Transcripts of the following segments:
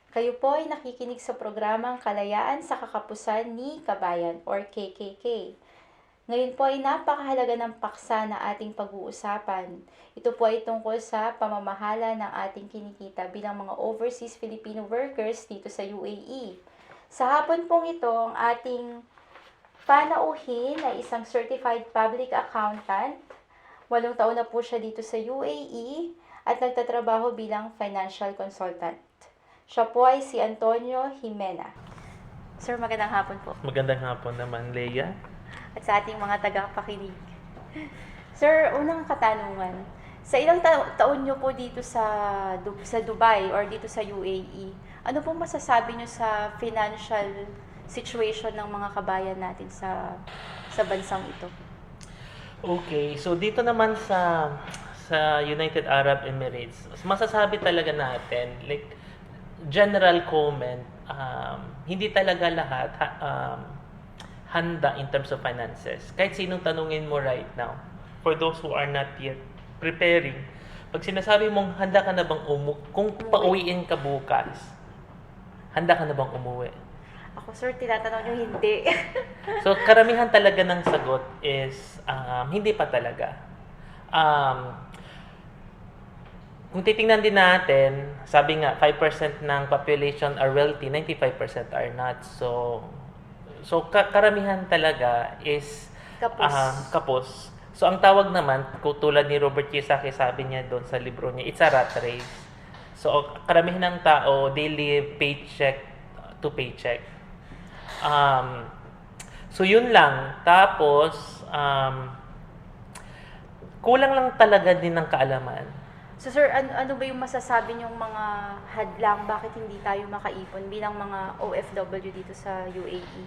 Kayo po ay nakikinig sa programang Kalayaan sa Kakapusan ni Kabayan or KKK. Ngayon po ay napakahalaga ng paksa na ating pag-uusapan. Ito po ay tungkol sa pamamahala ng ating kinikita bilang mga overseas Filipino workers dito sa UAE. Sa hapon pong ito, ang ating panauhin ay isang certified public accountant. 8 taon na po siya dito sa UAE at nagtatrabaho bilang financial consultant. Siya po ay si Antonio Jimena. Sir, magandang hapon po. Magandang hapon naman, Leia. At sa ating mga tagapakinig. Sir, unang katanungan. Sa ilang taon nyo po dito sa Dubai or dito sa UAE, ano pong masasabi nyo sa financial situation ng mga kabayan natin sa bansang ito? Okay, so dito naman sa United Arab Emirates, masasabi talaga natin, like, general comment, hindi talaga lahat handa in terms of finances. Kahit sinong tanungin mo right now, for those who are not yet preparing, pag sinasabi mong handa ka na bang kung pauwiin ka bukas, handa ka na bang umuwi? Ako, sir, tinatanong nyo hindi. So, karamihan talaga ng sagot is hindi pa talaga. Kung titingnan din natin, sabi nga 5% ng population are wealthy, 95% are not. So karamihan talaga is kapos. So ang tawag naman, tulad ni Robert Kiyosaki, sabi niya doon sa libro niya, it's a rat race. So karamihan ng tao, they live paycheck to paycheck. So yun lang. Tapos kulang lang talaga din ng kaalaman. So sir, ano ba yung masasabi niyong mga hadlang bakit hindi tayo makaipon bilang mga OFW dito sa UAE?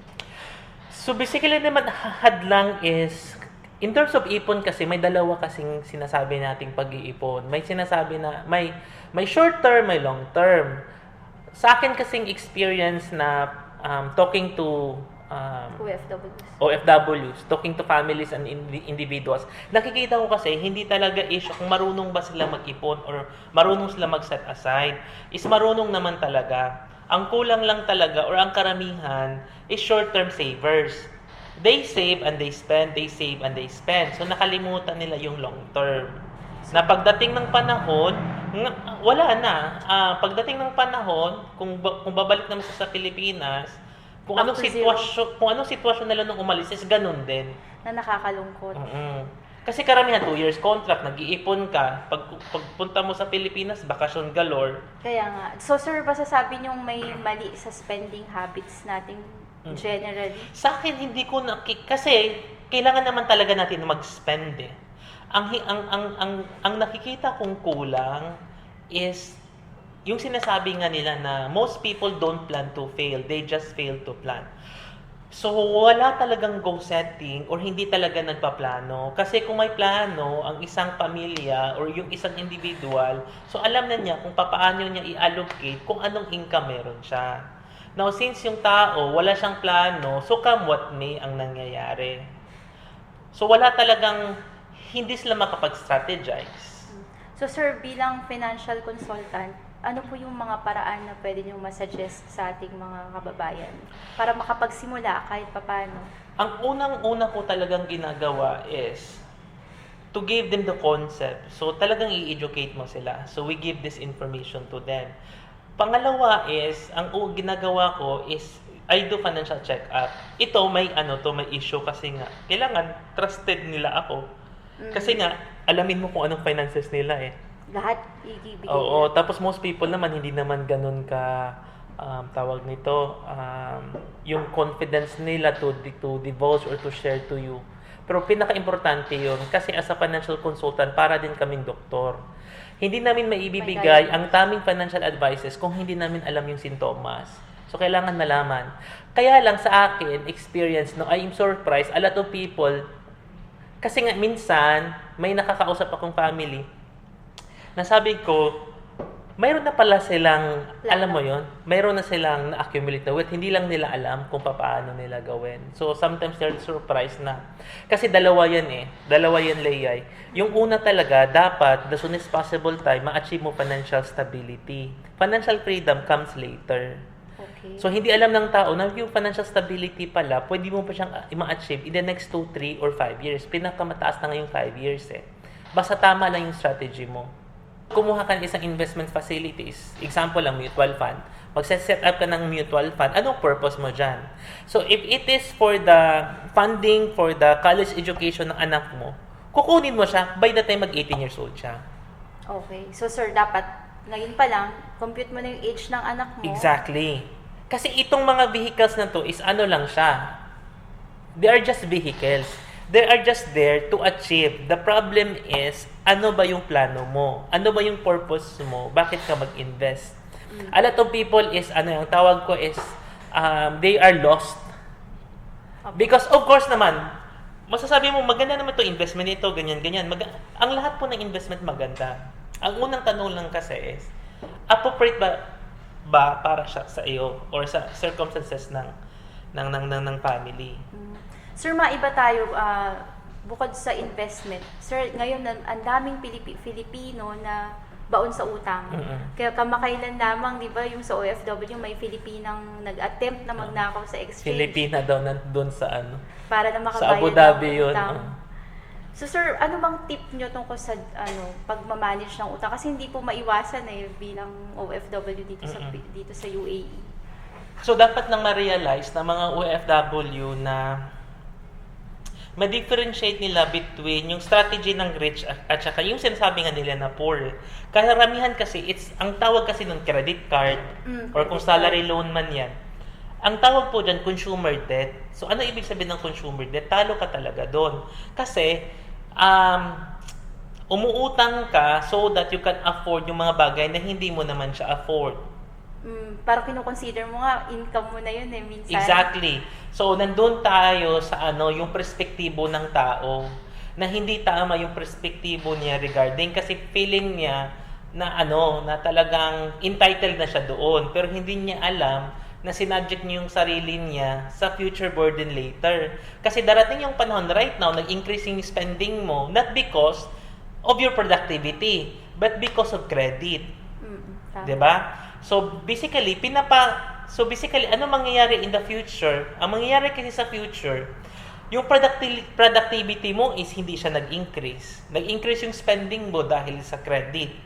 So basically naman, hadlang is, in terms of ipon kasi, may dalawa kasing sinasabi nating pag-iipon. May sinasabi na, may short term, may long term. Sa akin kasing experience na talking to OFWs, talking to families and individuals, nakikita ko kasi hindi talaga issue kung marunong ba sila mag-ipon or marunong sila mag-set aside. Is marunong naman talaga. Ang kulang lang talaga or ang karamihan is short-term savers. They save and they spend, they save and they spend. So nakalimutan nila yung long-term. Na pagdating ng panahon, wala na. Pagdating ng panahon, kung babalik naman sa Pilipinas, kung anong sitwasyon nila nung umalis is ganun din. Na nakakalungkot. Kasi karamihan 2 years contract, nag-iipon ka, pagpunta mo sa Pilipinas, bakasyon galore. Kaya nga. So sir, masasabi niyong may mali sa spending habits natin generally? Sa akin hindi ko kasi kailangan naman talaga natin mag-spend eh. Ang nakikita kong kulang is yung sinasabi nga nila na most people don't plan to fail, they just fail to plan. So, wala talagang goal setting or hindi talaga nagpaplano. Kasi kung may plano ang isang pamilya or yung isang individual, so alam na niya kung paano niya i-allocate kung anong income meron siya. Now, since yung tao, wala siyang plano, so come what may ang nangyayari. So, wala talagang, hindi sila makapag-strategize. So sir, bilang financial consultant, ano po yung mga paraan na pwede nyo masuggest sa ating mga kababayan para makapagsimula kahit papano? Ang unang-una ko talagang ginagawa is to give them the concept. So talagang i-educate mo sila. So we give this information to them. Pangalawa is, ang ginagawa ko is I do financial check-up. Ito may issue kasi nga kailangan trusted nila ako. Kasi nga alamin mo kung anong finances nila eh. Lahat ibibigay. Oo, tapos most people naman hindi naman ganun ka tawag nito, yung confidence nila to divulge or to share to you. Pero pinaka-importante yun kasi as a financial consultant, para din kaming doktor. Hindi namin maibibigay ang taming financial advices kung hindi namin alam yung sintomas. So, kailangan malaman. Kaya lang sa akin, experience, no, I'm surprised, a lot of people, kasi nga minsan, may nakakausap akong family, nasabi ko, mayroon na pala silang, Plano. alam mo yon, mayroon na silang na-accumulate na wealth, hindi lang nila alam kung paano nila gawin. So, sometimes they're surprised na. Kasi dalawa yan Leia. Yung una talaga, dapat, the soonest possible time, ma-achieve mo financial stability. Financial freedom comes later. Okay. So, hindi alam ng tao na yung financial stability pala, pwede mo pa siyang ma-achieve in the next 2, 3, or 5 years. Pinakamataas na ngayong 5 years eh. Basta tama lang yung strategy mo. Kumuha ka ng isang investment facilities. Example lang, mutual fund. Magse-set up ka ng mutual fund. Anong purpose mo dyan? So, if it is for the funding for the college education ng anak mo, kukunin mo siya by the time mag-18 years old siya. Okay. So, sir, dapat ngayon pa lang, compute mo na yung age ng anak mo. Exactly. Kasi itong mga vehicles na to is ano lang siya. They are just vehicles. They are just there to achieve. The problem is, ano ba yung plano mo? Ano ba yung purpose mo? Bakit ka mag-invest? A lot of people is, yung tawag ko is, they are lost. Because of course naman, masasabi mo, maganda naman to investment ito, ganyan. Ang lahat po ng investment maganda. Ang unang tanong lang kasi is, appropriate ba para siya sa iyo or sa circumstances ng family? Sir, maiba tayo bukod sa investment. Sir, ngayon ang daming Filipino na baon sa utang. Kaya kamakailan lamang, di ba, yung sa OFW, may Filipinang nag-attempt na magnakaw sa exchange. Filipina daw nandun sa Para na sa makabayad Abu Dhabi ng yun. utang. So sir, ano bang tip nyo tungkol sa pagmamanage ng utang? Kasi hindi po maiwasan bilang OFW dito sa UAE. So dapat nang ma-realize na mga OFW na ma-differentiate nila between yung strategy ng rich at saka yung sinasabi nga nila na poor. Karamihan kasi, ang tawag kasi ng credit card or kung salary loan man yan, ang tawag po dyan, consumer debt. So ano ibig sabihin ng consumer debt? Talo ka talaga doon. Kasi, umuutang ka so that you can afford yung mga bagay na hindi mo naman siya afford. Parang kino-consider mo nga, income mo na yun minsan. Exactly. So, nandun tayo sa yung perspektibo ng tao na hindi tama yung perspektibo niya regarding kasi feeling niya na na talagang entitled na siya doon. Pero hindi niya alam na sinadject niya yung sarili niya sa future burden later. Kasi darating yung panahon right now, nag-increase yung spending mo not because of your productivity, but because of credit. Diba? So basically, ano mangyayari in the future? Ang mangyayari kasi sa future, yung productivity mo is hindi siya nag-increase. Nag-increase yung spending mo dahil sa credit.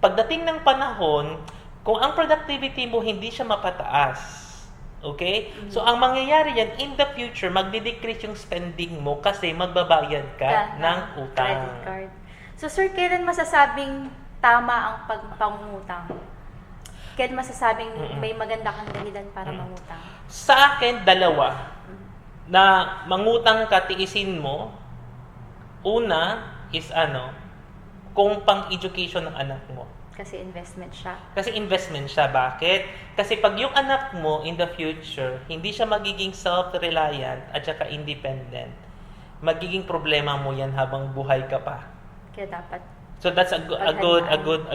Pagdating ng panahon, kung ang productivity mo hindi siya mapataas, okay? So ang mangyayari yan, in the future, magdi-decrease yung spending mo kasi magbabayad ka ng utang. Credit card. So sir, kailan masasabing tama ang pangungutang? Kailan masasabing may maganda kang dahilan para mangutang? Sa akin, dalawa. Na mangutang ka, tiisin mo. Una is kung pang-education ng anak mo. Kasi investment siya. Kasi investment siya. Bakit? Kasi pag yung anak mo in the future, hindi siya magiging self-reliant at saka independent, magiging problema mo yan habang buhay ka pa. Kaya dapat. So that's a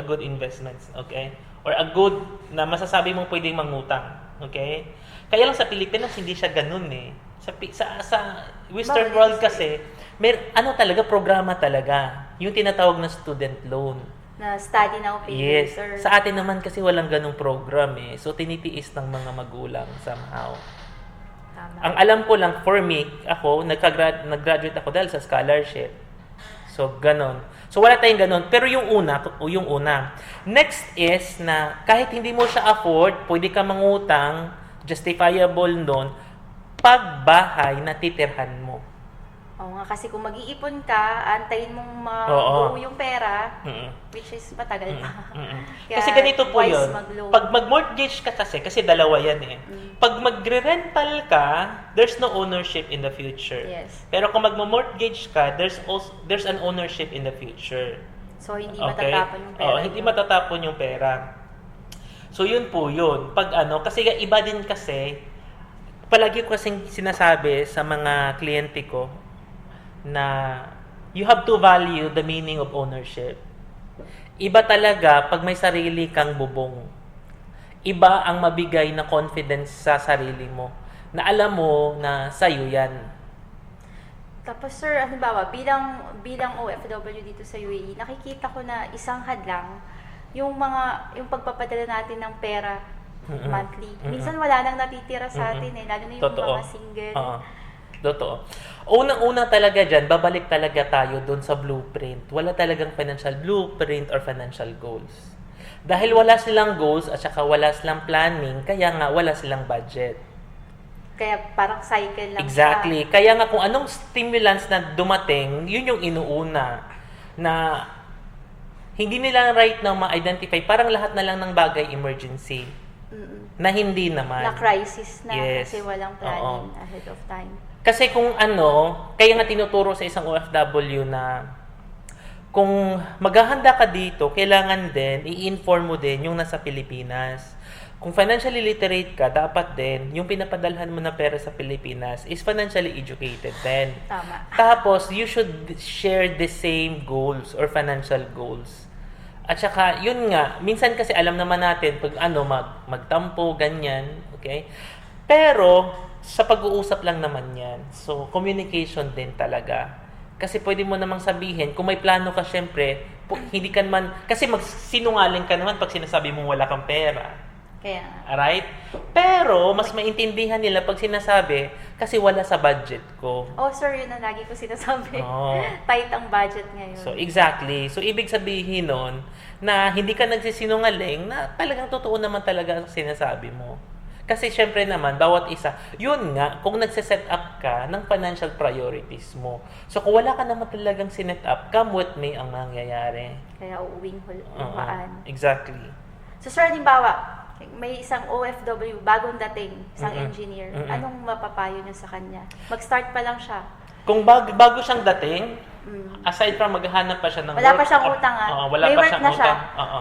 good investment, okay? Or a good na masasabi mong pwedeng mangutang, okay? Kaya lang sa Pilipinas hindi siya ganun eh. Sa Western world kasi may talaga programa talaga, yung tinatawag na student loan. Na study now, pay Yes. later. Sa atin naman kasi walang ganung program eh. So tinitiis ng mga magulang somehow. Tama. Ang alam ko lang for me, ako nag-graduate ako dahil sa scholarship. So ganon. So wala tayong ganon. Pero yung una. Next is na kahit hindi mo siya afford, pwede ka mangutang, justifiable nun, pag bahay na titirhan mo. Oo nga, kasi kung mag-iipon ka, antayin mong mabuo yung pera, which is matagal pa. Kaya Kasi ganito po wise yun. mag-loan. Pag mag-mortgage ka kasi dalawa yan eh. Pag magre-rental ka, there's no ownership in the future. Yes. Pero kung mag-mortgage ka, there's an ownership in the future. So, hindi Okay? matatapon yung pera. Hindi matatapon yung pera. So, yun po yun. Pag kasi iba din kasi, palagi ko kasing sinasabi sa mga kliyente ko, na you have to value the meaning of ownership. Iba talaga pag may sarili kang bubong. Iba ang mabigay na confidence sa sarili mo na alam mo na sa'yo yan. Tapos sir, halimbawa, bilang OFW dito sa UAE, nakikita ko na isang hadlang yung pagpapadala natin ng pera monthly. Minsan wala nang natitira sa atin lalo na yung Totoo. mga single. Oo. Totoo. Unang-una talaga dyan, babalik talaga tayo dun sa blueprint. Wala talagang financial blueprint or financial goals. Dahil wala silang goals at saka wala silang planning, kaya nga wala silang budget. Kaya parang cycle lang Exactly. Kaya nga kung anong stimulants na dumating, yun yung inuuna. Na hindi nila right now ma-identify, parang lahat na lang ng bagay emergency. Na hindi naman. Na crisis na Yes. kasi walang planning ahead of time. Kasi kung kaya nga tinuturo sa isang OFW na kung maghahanda ka dito, kailangan din i-inform mo din yung nasa Pilipinas. Kung financially literate ka, dapat din yung pinapadalhan mo na pera sa Pilipinas is financially educated din. Tama. Tapos, you should share the same goals or financial goals. At saka, yun nga, minsan kasi alam naman natin pag magtampo, ganyan, okay? Pero, sa pag-uusap lang naman yan. So, communication din talaga. Kasi pwede mo namang sabihin, kung may plano ka, syempre, hindi ka naman, kasi magsinungaling ka naman pag sinasabi mo wala kang pera. Kaya nga. Alright? Pero, mas maintindihan nila pag sinasabi, kasi wala sa budget ko. Oh, sir, yun ang lagi ko sinasabi. Oo. Tight ang budget ngayon. So, exactly. So, ibig sabihin nun, na hindi ka nagsisinungaling, na talagang totoo naman talaga ang sinasabi mo. Kasi, syempre naman, bawat isa, yun nga, kung nagsiset up ka ng financial priorities mo. So, kung wala ka naman talagang sinet up, come what may ang nangyayari. Kaya uuwing Oo. hulaan. Exactly. So, sir, halimbawa, may isang OFW, bagong dating, isang engineer. Anong mapapayo niyo sa kanya? Mag-start pa lang siya. Kung bago siyang dating, aside from maghahanap pa siya ng Wala work, pa siyang utang, wala May pa work siyang na siya. utang. Oo.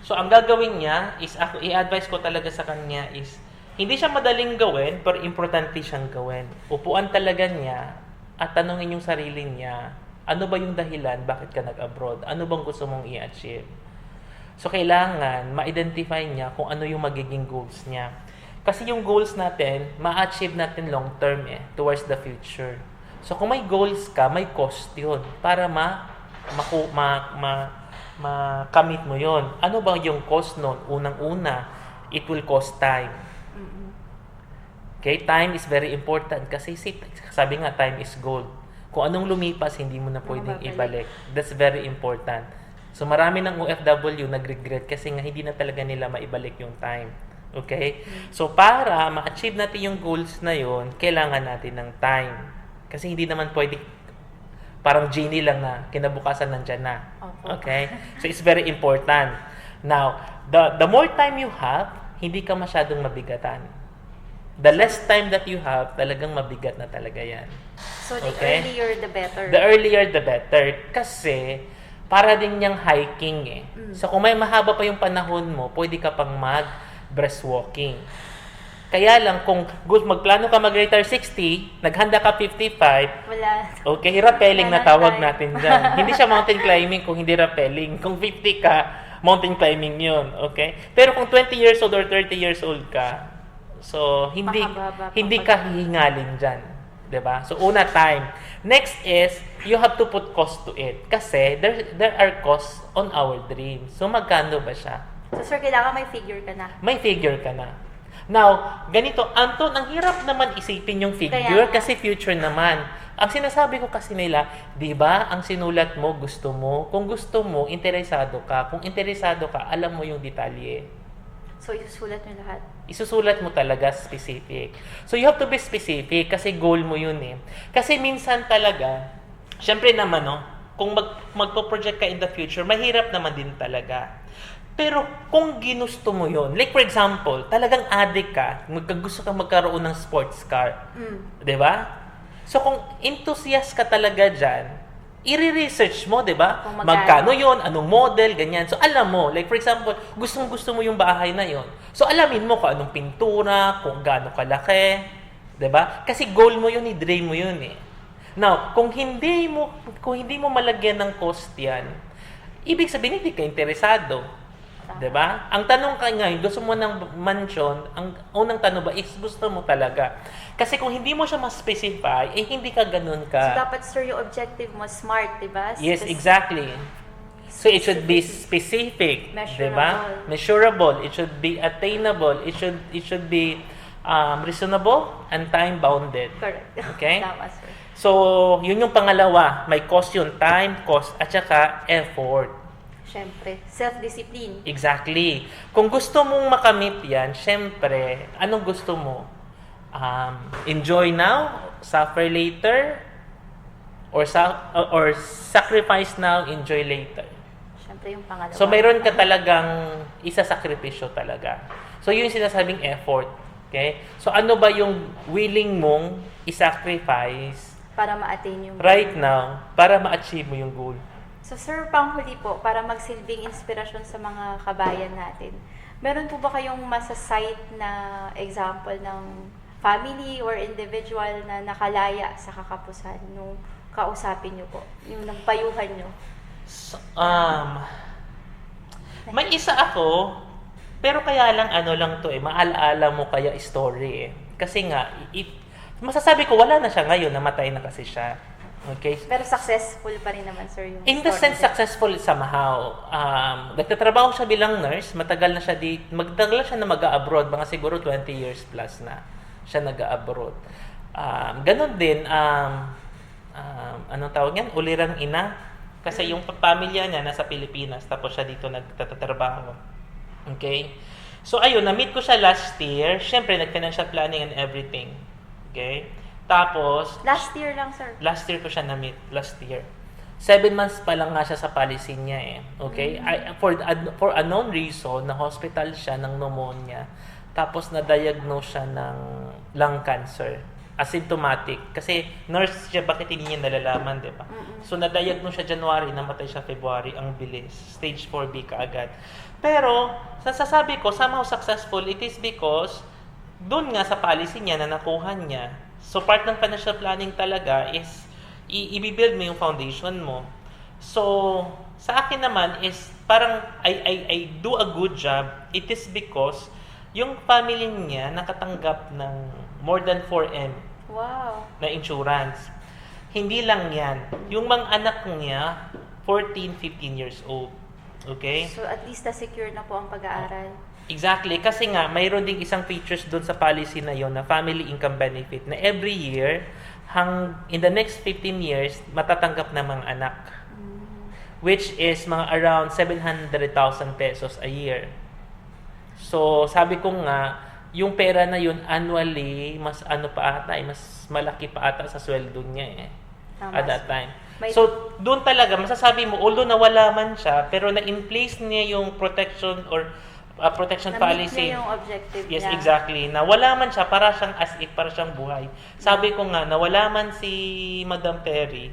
So, ang gagawin niya is, i-advise ko talaga sa kanya is, hindi siya madaling gawin, pero importante siyang gawin. Upuan talaga niya at tanungin yung sarili niya, ano ba yung dahilan, bakit ka nag-abroad? Ano bang gusto mong i-achieve? So, kailangan ma-identify niya kung ano yung magiging goals niya. Kasi yung goals natin, ma-achieve natin long term towards the future. So, kung may goals ka, may cost yun para makamit mo yon. Ano ba yung cost nun? Unang-una, it will cost time. Okay? Time is very important kasi sabi nga, time is gold. Kung anong lumipas, hindi mo na pwedeng ibalik. That's very important. So, marami ng OFW nag-regret kasi nga hindi na talaga nila maibalik yung time. Okay? So, para ma-achieve natin yung goals na yon, kailangan natin ng time. Kasi hindi naman pwede parang genie lang na kinabukasan nandyan na. Okay? So, it's very important. Now, the more time you have, hindi ka masyadong mabigatan. The less time that you have, talagang mabigat na talaga yan. So, the earlier, the better. The earlier, the better. Kasi, para din niyang hiking So, kung may mahaba pa yung panahon mo, pwede ka pang mag-breast walking. Kaya lang, kung magplano ka mag-retire 60, naghanda ka 55, wala. okay, rappelling na tawag natin dyan. Hindi siya mountain climbing kung hindi rappelling. Kung 50 ka, mountain climbing yun. Okay? Pero kung 20 years old or 30 years old ka, so, hindi ka hihingalin dyan. Diba? So, una, time. Next is, you have to put cost to it. Kasi, there are costs on our dreams. So, magkano ba siya? So, sir, kailangan may figure ka na. May figure ka na. Now, ganito, Anton, ang hirap naman isipin yung figure kasi future naman. Ang sinasabi ko kasi nila, di ba, ang sinulat mo, gusto mo. Kung gusto mo, interesado ka. Kung interesado ka, alam mo yung detalye. So, isusulat nyo lahat? Isusulat mo talaga specific. So, you have to be specific kasi goal mo yun Kasi minsan talaga, syempre naman, kung magpo-project ka in the future, mahirap naman din talaga. Pero kung ginusto mo yon, like for example, talagang addict ka, gusto kang magkaroon ng sports car. 'Di ba? So kung enthusiast ka talaga diyan, i-research mo, 'di ba? Magkano 'yon, anong model, ganyan. So alam mo, like for example, gustong-gusto mo yung bahay na 'yon. So alamin mo kung anong pintura, kung gaano kalaki, 'di ba? Kasi goal mo 'yun, i-dream mo 'yun Now, kung hindi mo malagyan ng cost 'yan, ibig sabihin hindi ka interesado. Tama. 'Di ba? Ang tanong ka ngayon, gusto mo ng mansion, ang unang tanong ba is gusto mo talaga. Kasi kung hindi mo siya ma-specify, hindi ka ganun So, ka. dapat, sir, yung objective mo, smart, di ba? Yes, exactly. So it should be specific, 'di ba? Measurable, it should be attainable, it should be reasonable and time bounded. Correct. Okay? Tama, sir. So, yun yung pangalawa, may cost yun, time, cost, at saka effort. Siyempre, self-discipline. Exactly. Kung gusto mong makamit yan, syempre, anong gusto mo? Enjoy now, suffer later, or sacrifice now, enjoy later. Siyempre, yung pangalawa. So, mayroon ka talagang isa-sakripisyo talaga. So, yun yung sinasabing effort. Okay? So, ano ba yung willing mong i-sacrifice Para ma-attain yung right now para ma-achieve mo yung goal? So, sir, panghuli po, para magsilbing inspirasyon sa mga kabayan natin, meron po ba kayong masasite na example ng family or individual na nakalaya sa kakapusan nung kausapin nyo po, yung nagpayuhan nyo? So, may isa ako, pero kaya lang ano lang to maalaala mo kaya story Kasi nga, masasabi ko wala na siya ngayon, namatay na kasi siya. Okay? Pero successful pa rin naman, sir, yung In the story sense, niya. successful somehow. Nagtatrabaho siya bilang nurse, matagal na siya siya na mag-abroad, mga siguro 20 years plus na siya nag-abroad. Ganon din, anong tawag yan? Ulirang ina. Kasi yung pamilya niya nasa Pilipinas, tapos siya dito nagtatrabaho. Okay? So ayun, na-meet ko siya last year. Siyempre, nag-financial planning and everything. Okay? Tapos, Last year lang, sir. last year ko siya na-meet. Last year. 7 months pa lang nga siya sa policy niya Okay? For unknown reason, na-hospital siya ng pneumonia. Tapos, na-diagnose siya ng lung cancer. Asymptomatic. Kasi, nurse siya, bakit hindi niya nalalaman, di ba? So, na-diagnose siya January, namatay siya February. Ang bilis. Stage 4B kaagad. Pero, sasabi ko, somehow successful, it is because, doon nga sa policy niya na nakuha niya. So, part ng financial planning talaga is i-build mo yung foundation mo. So, sa akin naman is parang I do a good job. It is because yung family niya nakatanggap ng more than 4M Wow. na insurance. Hindi lang yan. Yung mga anak niya, 14, 15 years old. Okay? So, at least na-secure na po ang pag-aaral. Exactly. Kasi nga, mayroon ding isang features doon sa policy na yon na family income benefit na every year, in the next 15 years, matatanggap na mga anak. Which is mga around 700,000 pesos a year. So, sabi ko nga, yung pera na yun annually, mas mas malaki pa ata sa sweldo niya Tama, at that sir. time. May- So, doon talaga, masasabi mo, although nawala man siya, pero na-in place niya yung protection or protection Na-meet policy. niya yung objective Yes, niya. exactly. Nawala man siya, para siyang as if, para siyang buhay. Sabi ko nga, nawala man si Madam Perry,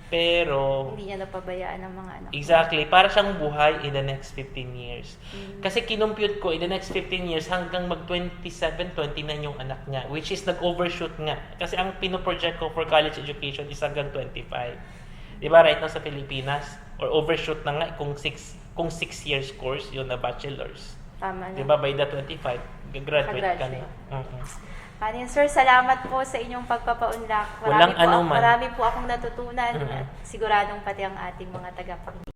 pero Hindi niya napabayaan ng mga anak. exactly, para siyang buhay in the next 15 years. Kasi kinumpute ko, in the next 15 years, hanggang mag-27, 29 yung anak niya, which is nag-overshoot nga. Kasi ang pinoproject ko for college education is hanggang 25. Di ba, right now sa Pilipinas, or overshoot na nga kung 6 years course yun na bachelor's. Tama na. Di ba, by the 25, gagraduate ka na. Kanin, sir, salamat po sa inyong pagpapaunlak. Walang anuman. Marami po akong natutunan at siguradong pati ang ating mga tagapakinig.